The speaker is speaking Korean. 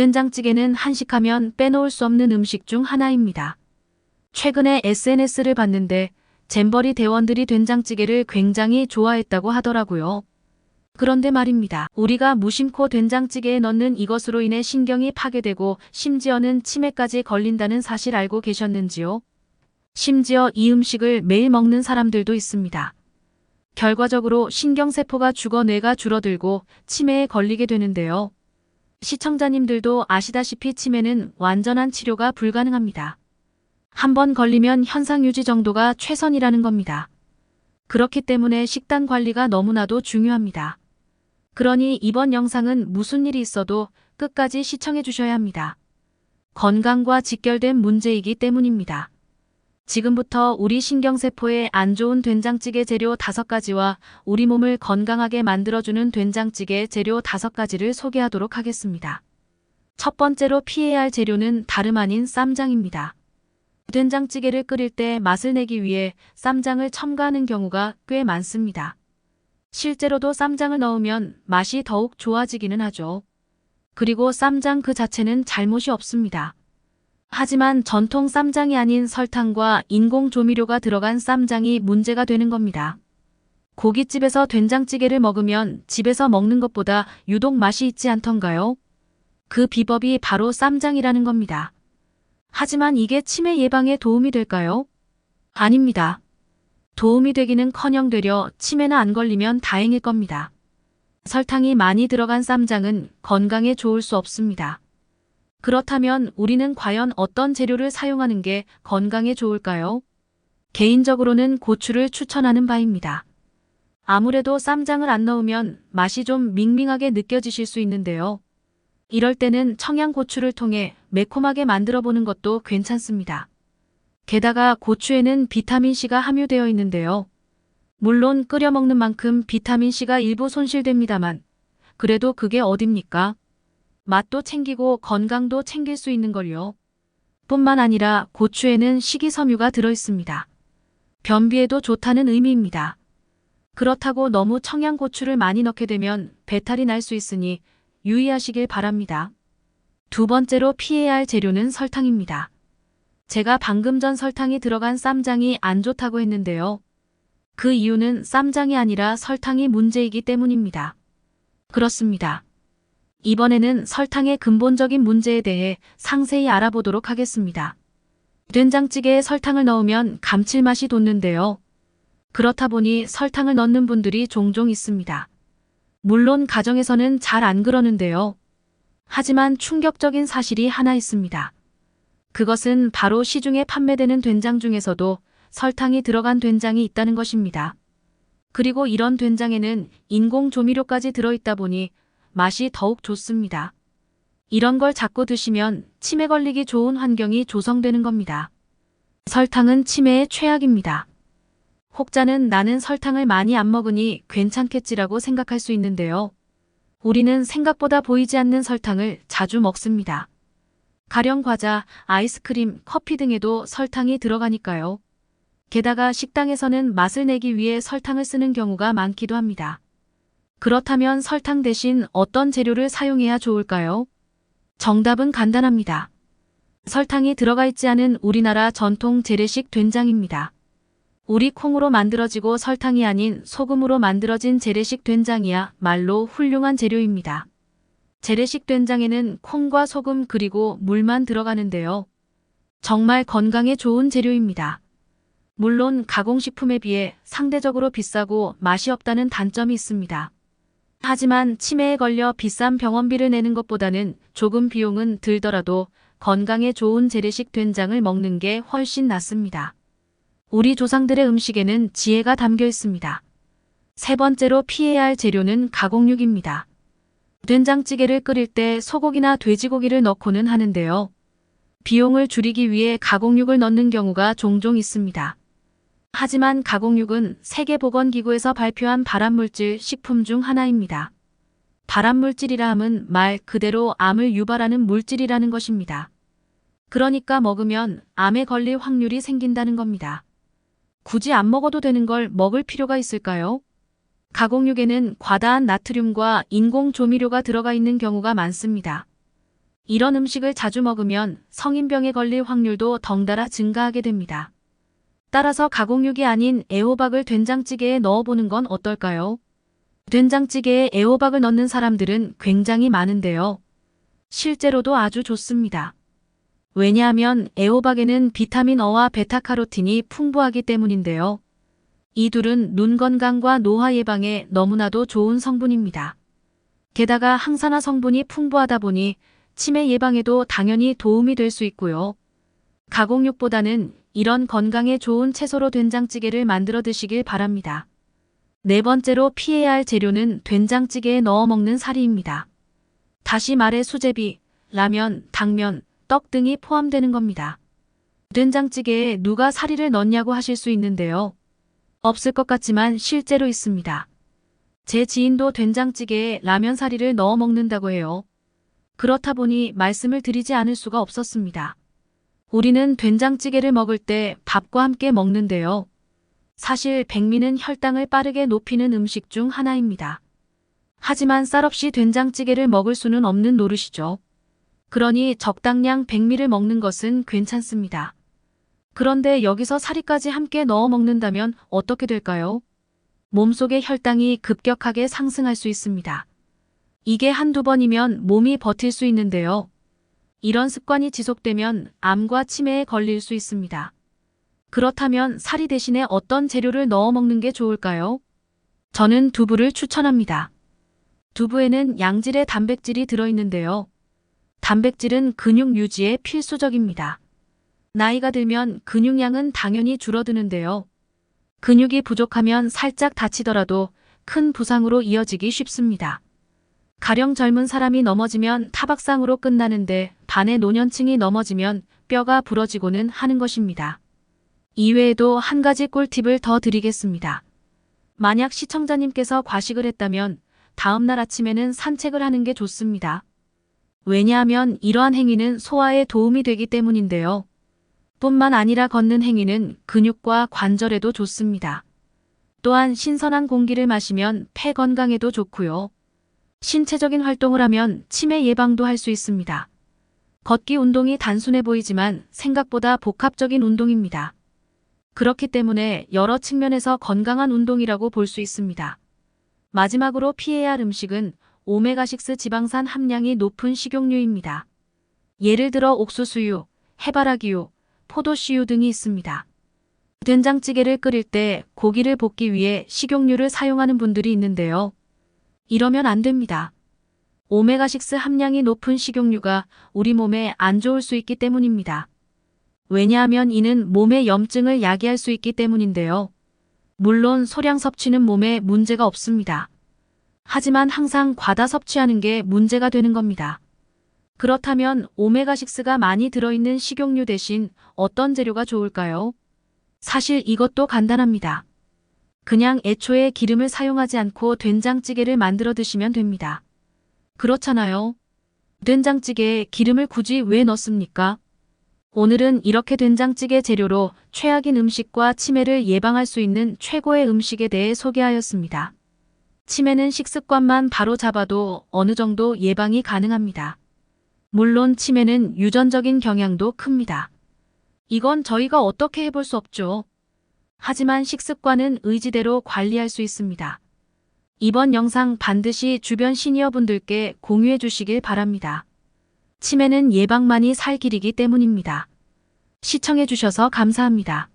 된장찌개는 한식하면 빼놓을 수 없는 음식 중 하나입니다. 최근에 SNS를 봤는데 잼버리 대원들이 된장찌개를 굉장히 좋아했다고 하더라고요. 그런데 말입니다. 우리가 무심코 된장찌개에 넣는 이것으로 인해 신경이 파괴되고 심지어는 치매까지 걸린다는 사실 알고 계셨는지요? 심지어 이 음식을 매일 먹는 사람들도 있습니다. 결과적으로 신경세포가 죽어 뇌가 줄어들고 치매에 걸리게 되는데요. 시청자님들도 아시다시피 치매는 완전한 치료가 불가능합니다. 한번 걸리면 현상 유지 정도가 최선이라는 겁니다. 그렇기 때문에 식단 관리가 너무나도 중요합니다. 그러니 이번 영상은 무슨 일이 있어도 끝까지 시청해 주셔야 합니다. 건강과 직결된 문제이기 때문입니다. 지금부터 우리 신경세포에 안 좋은 된장찌개 재료 5가지와 우리 몸을 건강하게 만들어주는 된장찌개 재료 5가지를 소개하도록 하겠습니다. 첫 번째로 피해야 할 재료는 다름 아닌 쌈장입니다. 된장찌개를 끓일 때 맛을 내기 위해 쌈장을 첨가하는 경우가 꽤 많습니다. 실제로도 쌈장을 넣으면 맛이 더욱 좋아지기는 하죠. 그리고 쌈장 그 자체는 잘못이 없습니다. 하지만 전통 쌈장이 아닌 설탕과 인공 조미료가 들어간 쌈장이 문제가 되는 겁니다. 고깃집에서 된장찌개를 먹으면 집에서 먹는 것보다 유독 맛이 있지 않던가요? 그 비법이 바로 쌈장이라는 겁니다. 하지만 이게 치매 예방에 도움이 될까요? 아닙니다. 도움이 되기는커녕 되려 치매나 안 걸리면 다행일 겁니다. 설탕이 많이 들어간 쌈장은 건강에 좋을 수 없습니다. 그렇다면 우리는 과연 어떤 재료를 사용하는 게 건강에 좋을까요? 개인적으로는 고추를 추천하는 바입니다. 아무래도 쌈장을 안 넣으면 맛이 좀 밍밍하게 느껴지실 수 있는데요. 이럴 때는 청양고추를 통해 매콤하게 만들어 보는 것도 괜찮습니다. 게다가 고추에는 비타민C가 함유되어 있는데요. 물론 끓여 먹는 만큼 비타민C가 일부 손실됩니다만 그래도 그게 어딥니까? 맛도 챙기고 건강도 챙길 수 있는 걸요. 뿐만 아니라 고추에는 식이섬유가 들어있습니다. 변비에도 좋다는 의미입니다. 그렇다고 너무 청양고추를 많이 넣게 되면 배탈이 날 수 있으니 유의하시길 바랍니다. 두 번째로 피해야 할 재료는 설탕입니다. 제가 방금 전 설탕이 들어간 쌈장이 안 좋다고 했는데요. 그 이유는 쌈장이 아니라 설탕이 문제이기 때문입니다. 그렇습니다. 이번에는 설탕의 근본적인 문제에 대해 상세히 알아보도록 하겠습니다. 된장찌개에 설탕을 넣으면 감칠맛이 돋는데요. 그렇다 보니 설탕을 넣는 분들이 종종 있습니다. 물론 가정에서는 잘 안 그러는데요. 하지만 충격적인 사실이 하나 있습니다. 그것은 바로 시중에 판매되는 된장 중에서도 설탕이 들어간 된장이 있다는 것입니다. 그리고 이런 된장에는 인공 조미료까지 들어있다 보니 맛이 더욱 좋습니다. 이런 걸 자꾸 드시면 치매 걸리기 좋은 환경이 조성되는 겁니다. 설탕은 치매의 최악입니다. 혹자는 나는 설탕을 많이 안 먹으니 괜찮겠지라고 생각할 수 있는데요. 우리는 생각보다 보이지 않는 설탕을 자주 먹습니다. 가령 과자, 아이스크림, 커피 등에도 설탕이 들어가니까요. 게다가 식당에서는 맛을 내기 위해 설탕을 쓰는 경우가 많기도 합니다. 그렇다면 설탕 대신 어떤 재료를 사용해야 좋을까요? 정답은 간단합니다. 설탕이 들어가 있지 않은 우리나라 전통 재래식 된장입니다. 우리 콩으로 만들어지고 설탕이 아닌 소금으로 만들어진 재래식 된장이야 말로 훌륭한 재료입니다. 재래식 된장에는 콩과 소금 그리고 물만 들어가는데요. 정말 건강에 좋은 재료입니다. 물론 가공식품에 비해 상대적으로 비싸고 맛이 없다는 단점이 있습니다. 하지만 치매에 걸려 비싼 병원비를 내는 것보다는 조금 비용은 들더라도 건강에 좋은 재래식 된장을 먹는 게 훨씬 낫습니다. 우리 조상들의 음식에는 지혜가 담겨 있습니다. 세 번째로 피해야 할 재료는 가공육입니다. 된장찌개를 끓일 때 소고기나 돼지고기를 넣고는 하는데요. 비용을 줄이기 위해 가공육을 넣는 경우가 종종 있습니다. 하지만 가공육은 세계보건기구에서 발표한 발암물질 식품 중 하나입니다. 발암물질이라 함은 말 그대로 암을 유발하는 물질이라는 것입니다. 그러니까 먹으면 암에 걸릴 확률이 생긴다는 겁니다. 굳이 안 먹어도 되는 걸 먹을 필요가 있을까요? 가공육에는 과다한 나트륨과 인공 조미료가 들어가 있는 경우가 많습니다. 이런 음식을 자주 먹으면 성인병에 걸릴 확률도 덩달아 증가하게 됩니다. 따라서 가공육이 아닌 애호박을 된장찌개에 넣어보는 건 어떨까요? 된장찌개에 애호박을 넣는 사람들은 굉장히 많은데요. 실제로도 아주 좋습니다. 왜냐하면 애호박에는 비타민 어와 베타카로틴이 풍부하기 때문인데요. 이 둘은 눈 건강과 노화 예방에 너무나도 좋은 성분입니다. 게다가 항산화 성분이 풍부하다 보니 치매 예방에도 당연히 도움이 될 수 있고요. 가공육보다는 이런 건강에 좋은 채소로 된장찌개를 만들어 드시길 바랍니다. 네 번째로 피해야 할 재료는 된장찌개에 넣어 먹는 사리입니다. 다시 말해 수제비, 라면, 당면, 떡 등이 포함되는 겁니다. 된장찌개에 누가 사리를 넣냐고 하실 수 있는데요. 없을 것 같지만 실제로 있습니다. 제 지인도 된장찌개에 라면 사리를 넣어 먹는다고 해요. 그렇다 보니 말씀을 드리지 않을 수가 없었습니다. 우리는 된장찌개를 먹을 때 밥과 함께 먹는데요. 사실 백미는 혈당을 빠르게 높이는 음식 중 하나입니다. 하지만 쌀 없이 된장찌개를 먹을 수는 없는 노릇이죠. 그러니 적당량 백미를 먹는 것은 괜찮습니다. 그런데 여기서 사리까지 함께 넣어 먹는다면 어떻게 될까요? 몸속의 혈당이 급격하게 상승할 수 있습니다. 이게 한두 번이면 몸이 버틸 수 있는데요. 이런 습관이 지속되면 암과 치매에 걸릴 수 있습니다. 그렇다면 사리 대신에 어떤 재료를 넣어 먹는 게 좋을까요? 저는 두부를 추천합니다. 두부에는 양질의 단백질이 들어있는데요. 단백질은 근육 유지에 필수적입니다. 나이가 들면 근육량은 당연히 줄어드는데요. 근육이 부족하면 살짝 다치더라도 큰 부상으로 이어지기 쉽습니다. 가령 젊은 사람이 넘어지면 타박상으로 끝나는데 반의 노년층이 넘어지면 뼈가 부러지고는 하는 것입니다. 이외에도 한 가지 꿀팁을 더 드리겠습니다. 만약 시청자님께서 과식을 했다면 다음날 아침에는 산책을 하는 게 좋습니다. 왜냐하면 이러한 행위는 소화에 도움이 되기 때문인데요. 뿐만 아니라 걷는 행위는 근육과 관절에도 좋습니다. 또한 신선한 공기를 마시면 폐 건강에도 좋고요. 신체적인 활동을 하면 치매 예방도 할 수 있습니다. 걷기 운동이 단순해 보이지만 생각보다 복합적인 운동입니다. 그렇기 때문에 여러 측면에서 건강한 운동이라고 볼 수 있습니다. 마지막으로 피해야 할 음식은 오메가6 지방산 함량이 높은 식용유입니다. 예를 들어 옥수수유, 해바라기유, 포도씨유 등이 있습니다. 된장찌개를 끓일 때 고기를 볶기 위해 식용유를 사용하는 분들이 있는데요. 이러면 안 됩니다. 오메가6 함량이 높은 식용유가 우리 몸에 안 좋을 수 있기 때문입니다. 왜냐하면 이는 몸의 염증을 야기할 수 있기 때문인데요. 물론 소량 섭취는 몸에 문제가 없습니다. 하지만 항상 과다 섭취하는 게 문제가 되는 겁니다. 그렇다면 오메가6가 많이 들어있는 식용유 대신 어떤 재료가 좋을까요? 사실 이것도 간단합니다. 그냥 애초에 기름을 사용하지 않고 된장찌개를 만들어 드시면 됩니다. 그렇잖아요. 된장찌개에 기름을 굳이 왜 넣습니까? 오늘은 이렇게 된장찌개 재료로 최악인 음식과 치매를 예방할 수 있는 최고의 음식에 대해 소개하였습니다. 치매는 식습관만 바로 잡아도 어느 정도 예방이 가능합니다. 물론 치매는 유전적인 경향도 큽니다. 이건 저희가 어떻게 해볼 수 없죠. 하지만 식습관은 의지대로 관리할 수 있습니다. 이번 영상 반드시 주변 시니어분들께 공유해 주시길 바랍니다. 치매는 예방만이 살 길이기 때문입니다. 시청해 주셔서 감사합니다.